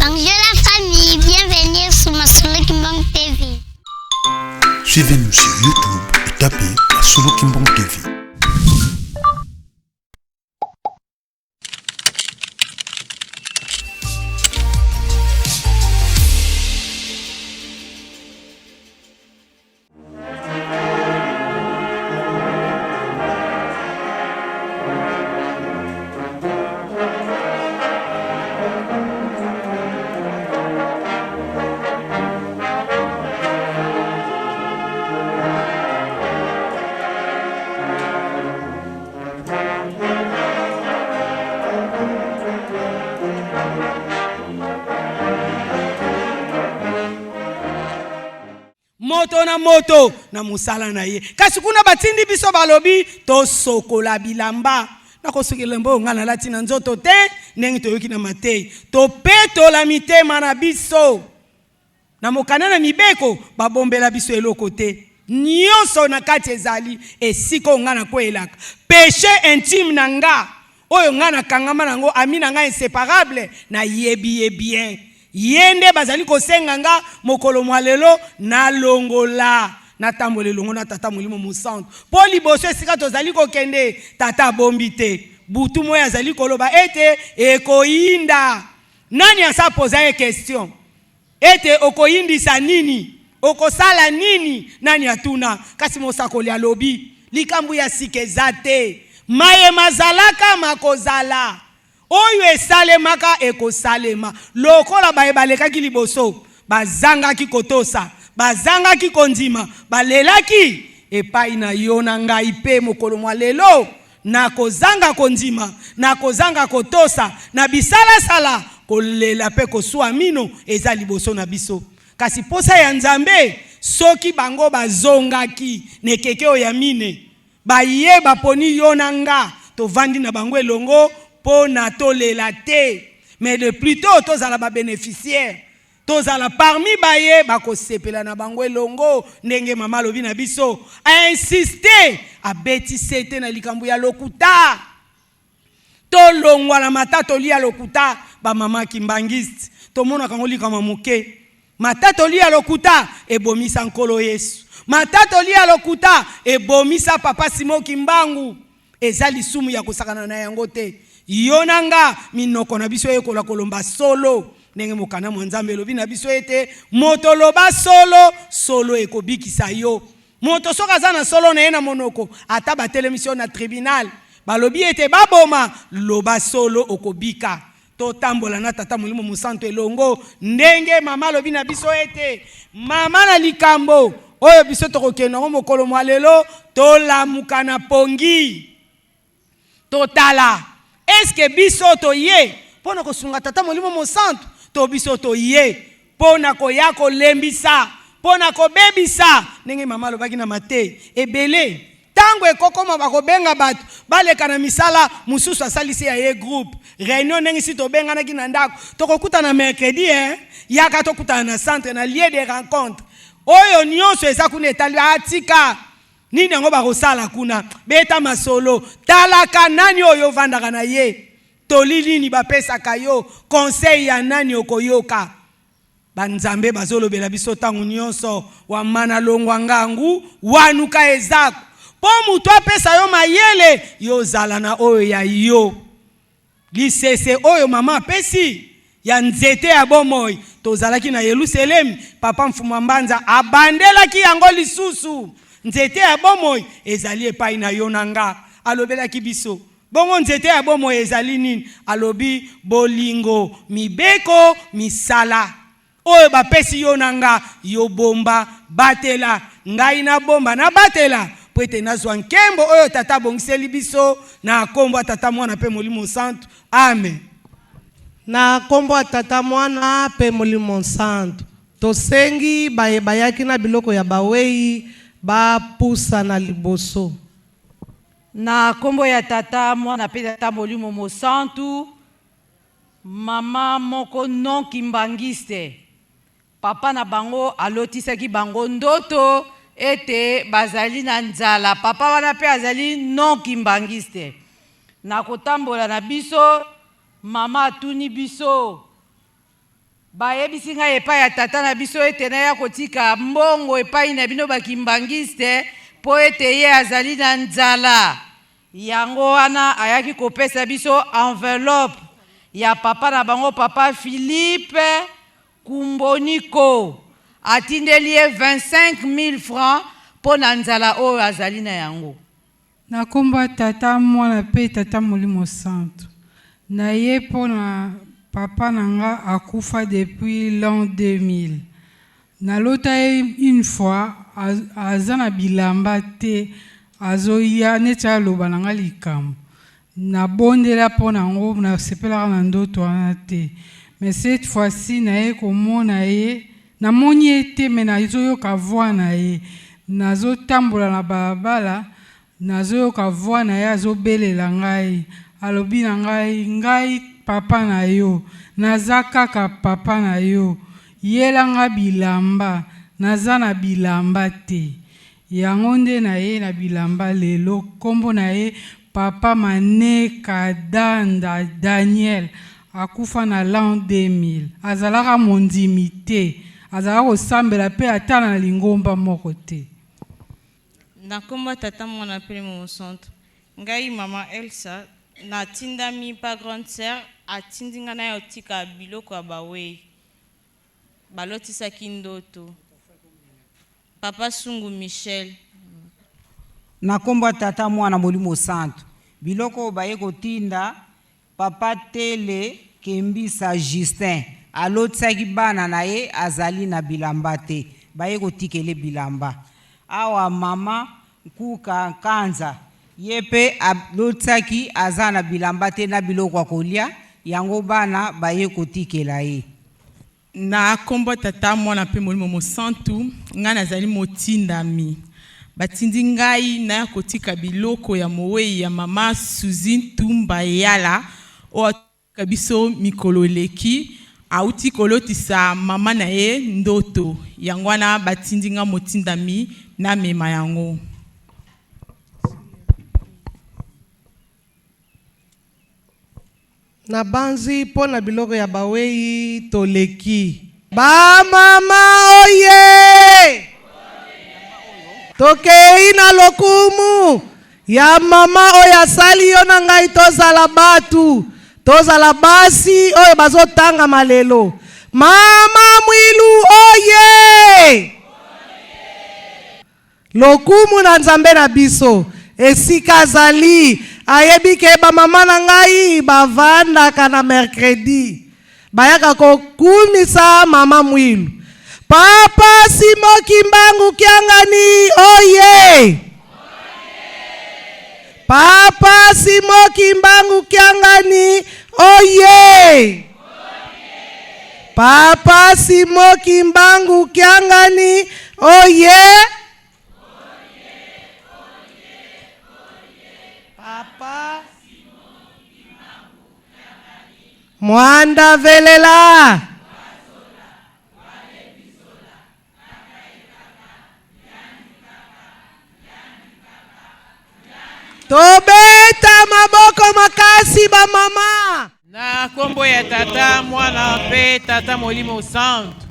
Bonjour la famille, bienvenue sur ma Solo Kimbang TV. Suivez-nous sur YouTube et tapez la Solo Kimbang TV. moto na musala na ye kasi kuna batindi biso balobi to sokola bilamba na kosukela mbo ngana lati na nzoto te ndenge toyoki na matei to petola mitema na biso na mokana na mibeko babombela biso eloko te nyonso na kati ezali esiko ngana koelaka péché intime na nga oyo ngana kangama nango ami na nga inséparable na yebi bien yende bazali kosenga nga mokolo mwalelo na longola na tambole longo na tata molimo musantu po liboso esika tozali kokende tata bombi te butu moya azali koloba ete ekoyinda nani asa poza ye question ete okoyindisa nini okosala nini nani atuna kasi mosakoli alobi likambu ya sikeza te maye mazalaka makozala oyo esalemaka ekosalema lokola baebalekaki liboso bazangaki kotosa bazangaki kondima balelaki epai na yo na ngai pe mokolo mwa lelo na kozanga kondima na kozanga kotosa na bisalasala kolela pe kosua mino eza liboso na biso kasi posa ya nzambe soki bango bazongaki nekeke oyo ya mine baye baponi yo na nga tovandi na bango elongo po na tolela te mais de plutôt tozala ba bénéficiaire tozala parmi baye bakosepela na bango elongo ndenge mama lobi na biso a insister abeti sete na likambo ya lokuta tolongwa na matato lia lokuta ba mama kimbangiste tomona kango likama moke matato lia lokuta ebomisa nkolo Yesu matato lia lokuta ebomisa papa Simon Kimbangu ezali sumu ya kosakana na yango te yonanga minoko na biso ekola kolomba solo ndenge mokana mwanzambe lobi na biso ete moto loba solo ekobikisa yo moto soka zana solo na ena monoko ata batelemission na tribunal balobi ete baboma loba solo okobika to tambola na tata molimo musanto elongo ndenge mama lobi na biso ete mama na likambo oyo biso tokokenda ngo mokolo mwa lelo tolamuka na pongi totala eske biso to ye pona kosunga tata molimo musanto to biso to ye pona koya kolembisa pona kobebisa ndenge mama lobaki na mate ebele tango ekokoma bakobenga bato baleka na misala mususu asalisi ya ye groupe réunion ndenge si tobengana ki na ndako tokokutana mercredi yaka tokutana na centre na lieu de rencontre oyo nyonso eza kuna etali atika nini yango bakosala kuna beta masolo talaka nani oyo vandaka na ye tolili ni bapesaka yo conseil ya nani okoyoka banzambe bazolobela biso tangu nyonso wa mana longwa ngangu wanuka ezako po mutu apesa yo mayele yo zala na oyo ya yo lisese oyo mama apesi ya nzete ya bomoi tozalaki na Yerusalem papa mfuma mbanza abandelaki yango lisusu nzete ya bomoi ezali epai na yo nanga alobelaki biso bongo nzete ya bomoi ezali nini alobi bolingo mibeko misala oyo bapesi yo nanga yo bomba batela ngai na bomba na batela pwete nazwa nkembo oyo tata bongiseli biso na kombo tata mwana pe molimo santo amen na kombo tata mwana pe molimo santo tosengi bayaki na biloko ya bawei bapusa na liboso na kombo ya tata mwana pe tata molimo mosantu mama moko non kimbangiste papa na bango alotisaki bango ndoto ete bazali na nzala papa wana pe azali non kimbangiste na kotambola na biso mama atuni biso bayebisi ngai epai ya tata na biso ete na ya kotika mbongo epai na bino bakimbangiste po ete ye azali na nzala. Yango wana ayaki kopesa biso enveloppe ya papa na bango papa Philippe Kumboniko. Atindeli ye 25 000 francs po na nzala oyo azali na yango. Nakomba tata mwana pe tata Molimo Santo. Na ye po na papa nanga akufa depuis l'an 2000. Na lota une fois azana bilamba te azoya necha loba nanga likambo. Na bondela po nango na sepela na ndoto wana te. Mais cette fois-ci na ye komona ye na moni ete me na zoyoka voix na ye. Nazo tambola na balabala nazoyoka voix na ye azobelela ngai. Alobi na ngai papa na yo, naza kaka papa na yo, yelanga bilamba, naza na bilamba te. Yango nde na ye na bilamba lelo, kombo na ye papa Maneka Danda Daniel, akufa na l'an 2000. Azalaka mondimi te, azalaka kosambela pe ata na lingomba moko te. Nakomba tata mwana pele Molimo Santo. Ngai mama Elsa na tindami pa grande sœur atindinga na yotika biloko ya bawe balotisa kindoto papa Sungu Michel. Nakomba tata mwana Molimo Santo biloko baye kotinda papa Tele Kembisa Justin alotisaki bana na ye azali na bilamba te baye kotikele bilamba. Awa mama Kuka Kanza yepe alotisaki azana bilamba te na biloko kolia yango bana baye kotikela ye. Na kombo tata mwana pe Molimo Santo nga nazali motindami batindi ngai na kotika biloko ya mowe ya mama Suzy Tumba Yala o kabiso mikolo leki auti kolotisa mama na ye ndoto yango wana batindi nga motindami na mema yango. Na banzi po na biloko ya bawei toleki. Ba mama oye! Tokei na lokumu ya mama oya sali yo na ngai tozala batu. Tozala basi oyo bazotanga malelo. Mama Mwilu oye! Lokumu na nzambe na biso. Esika zali ayebike ba mama na ngai bavandaka na mercredi bayaka kokumisa mama Mwilu. Papa Simoki Mbangu Kiangani oye! Papa Simoki Mbangu Kiangani oye! Papa Simoki Mbangu Kiangani oye! Papa Mwanda Velela tobeta maboko makasi ba mama. Na kombo ya tata mwana pe tata Molimo Santo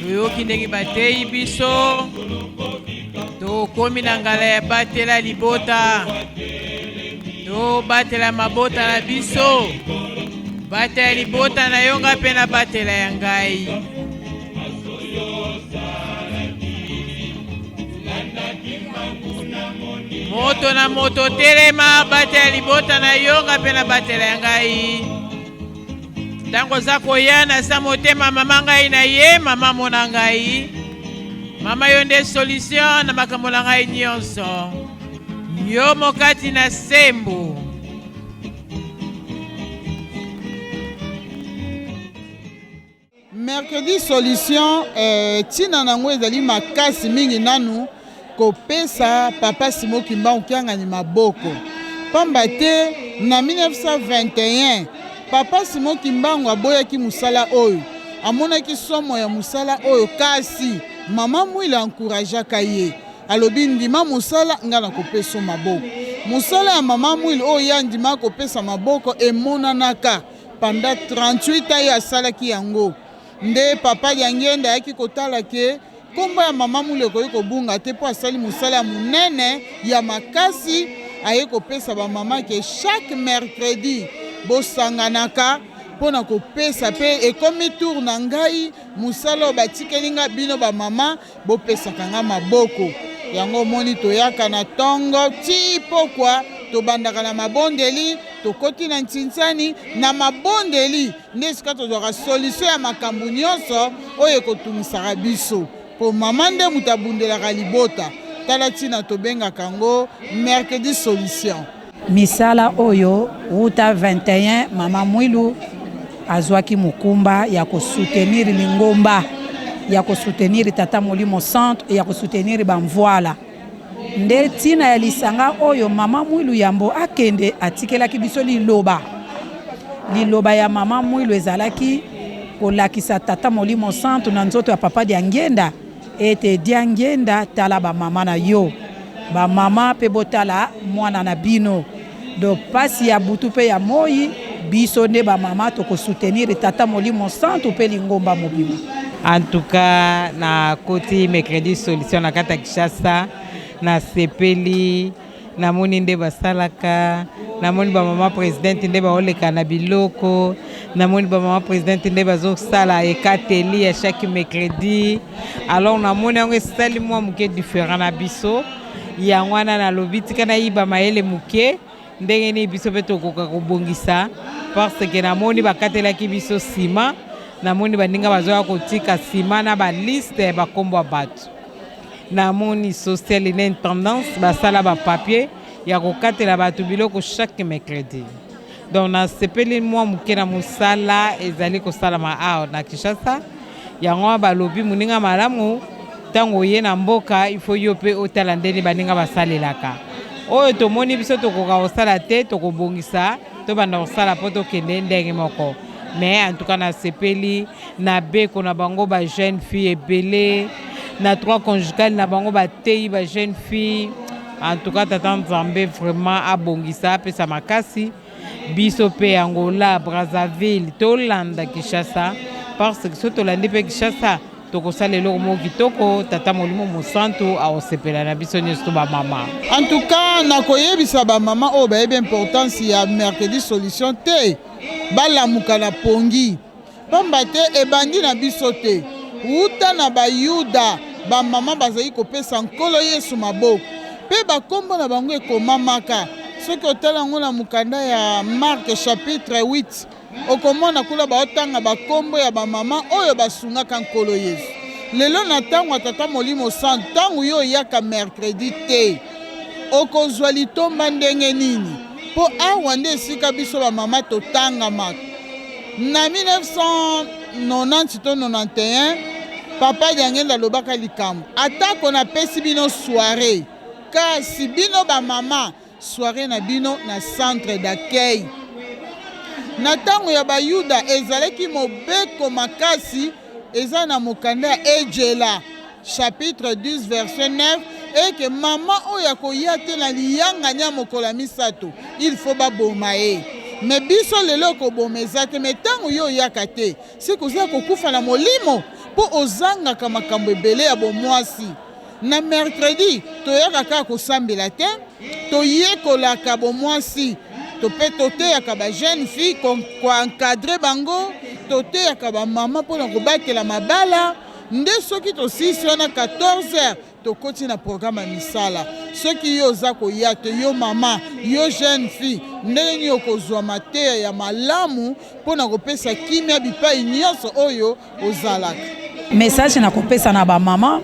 toyoki ndenge batei biso tokomi na ngala ya batela libota to batela mabota na biso batela libota na yonga pe na batela ya ngai. Moto na moto telema batela libota na yonga pe na batela ya ngai. Tango za koyana sa motema mama ngai na ye mama mona ngai. Mama yonde solution na makambo na ngai nyonso. Yo mokati na sembo. Mercredi solution tina nango ezali makasi mingi nanu kopesa papa Simoki Mbangu Kiangani maboko. Pamba te na 1921 papa Simoki Mbangu aboyaki musala oyo. Amonaki somo ya musala oyo kasi mama Mwilu encourageaka ye. Alobi ndima musala ngana kopesa maboko. Musala ya mama Mwilu oyo ya ndima kopesa maboko emonanaka pendant 38 ans asalaki yango. nde papa Diangenda ayaki kotala ke kombo ya mama Mwilu ekoki kobunga te mpo asali mosala ya monene ya makasi aye kopesa bamama ke chaque mercredi bosanganaka mpona kopesa mpe ekomi tour na ngai mosala oyo batikeli nga bino bamama bopesaka nga maboko yango omoni toyaka na ntongo ti pokwa tobandaka na mabondeli tokoti na ntinsani na mabondeli nde esika tozwaka solution ya makambo nyonso oyo ekotungisaka biso mpo mama nde moto abundelaka libota tala ntina tobengaka yango mercredi solution. Misala oyo wuta 21 mama Mwilu azwaki mukumba ya kosoutenir lingomba ya kosoutenir tata Molimo Centre ya kosoutenir bamvoila nde tina ya lisanga oyo mama Mwilu yambo akende atikelaki biso liloba ya mama Mwilu ezalaki kolakisa tata Molimo Centre na nzoto ya papa Diangenda ete Diangenda tala bamama na yo bamama pe botala mwana na bino do pasi ya butu pe ya moi biso nde bamama tokosoutenir tata Molimo Centre pe lingomba mobima. En tout cas na koti mercredi solution na kata Kishasa na sepeli na moni nde basalaka na moni bamama president nde baoleka na biloko na moni bamama president nde bazosala ekateli ya chaque mercredi. Alors na moni yango esali mwa muke différent na biso yango wana na lobi tika na yiba mayele muke ndenge ni biso pe tokoka kobongisa parce que na moni bakatelaki biso sima na moni baninga bazoya kotika sima na baliste bakombo ya bato na moni social ine tendance basala ba papier ya kokatela bato biloko chaque mercredi. Donc na sepeli mwa muke na musala ezali kosalama awa na Kishasa yango balobi muninga malamu tango ye na mboka il faut yo pe otala ndeni baninga basalelaka oyo tomoni biso tokoka kosala te tokobongisa to banda kosala po tokende ndenge moko. Mais en tout cas na sepeli na beko na bango ba jeune fille ebele na trois conjugal na bango ba tei ba jeune fille. En tout cas tata Nzambe vraiment abongisa pesa makasi biso pe Angola Brazzaville tolanda Kishasa parce que soto landi pe Kishasa tokosala eloko moko kitoko tata Molimo Centre aosepela na biso nyonso bamama. En tout cas nakoyebisa bamama oyo bayebi importance ya mercredi solution te balamuka na pongi pamba te ebandi na biso te wuta na bayuda bamama bazali kopesa nkolo Yesu maboko mpe bakombo na bango ekomamaka soki otala yango na mokanda ya Marc chapitre 8 okomona kula baotanga bakombo ya bamama oyo basungaka nkolo Yesu. Lelo na ntango ya tata Molimo Centre ntango yo oyaka mercredi te okozwa litomba ndenge nini mpo awa nde esika biso bamama totangamaka. Na 1990 to 91 papa Diangenda alobaka likambo atako napesi bino soirée kasi bino bamama soirée na bino na centre d'accueil. Na ntango ya bayuda ezalaki mobeko makasi eza na mokanda ya Ejela chapitre 10 verset 9 eke mama oyo akoya te na liyangani ya mokolo ya misato il faut baboma ye. Me biso lelo koboma eza te me ntango yo oyaka te sikoyo oza kokufa na molimo mpo ozangaka makambo ebele ya bomwasi. Na mercredi toyaka kaka kosambela te toyekolaka bomwasi tope toteyaka ba jeune fille koencadre bango toteyaka bamama mpona kobatela mabala nde soki tosisi wana 14h tokoti na programme ya misala. Soki yo oza koya te yo mama yo jeune fille ndenge nini okozwa mateya ya malamu mpona kopesa kimia bipai nyonso oyo ozalaka. Message na kopesa na bamama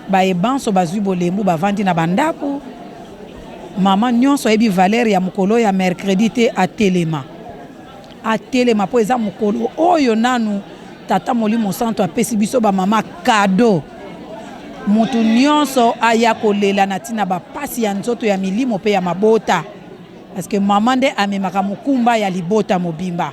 bayebanso bazwi bolembu bavandi na bandako mama nyonso ayebi valeur ya mokolo ya mercredi te atelema mpo eza mokolo oyo nanu tata Molimo Centre apesi biso bamama kado mutu nyonso aya kolela na ntina bapasi ya nzoto ya milimo mpe ya mabota parce que mama nde amemaka mokumba ya libota mobimba.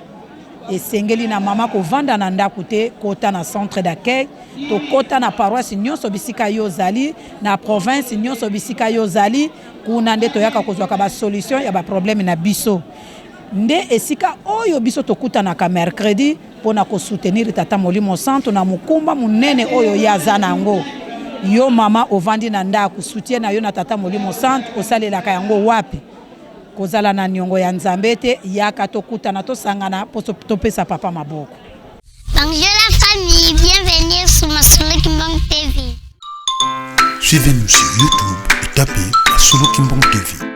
Esengeli na mama kovanda na ndako te kota na centre d'accueil to kota na paroisse nyonso bisika yo zali na province nyonso bisika yo zali kuna nde toyaka kozwaka ba solution ya ba problème na biso. nde esika oyo biso tokutanaka mercredi mpona kosoutenir tata Molimo Santu na mokumba munene oyo ye aza nango. Yo mama ovandi na ndako soutien na yo na tata Molimo Santu osalelaka yango wapi? Kozala na niongo ya Nzambe te yaka tokutana tosangana po topesa papa maboko. Bonjour la famille, bienvenue sur Masolo Kimbang TV. Suivez-nous sur YouTube et tapez Masolo Kimbang TV.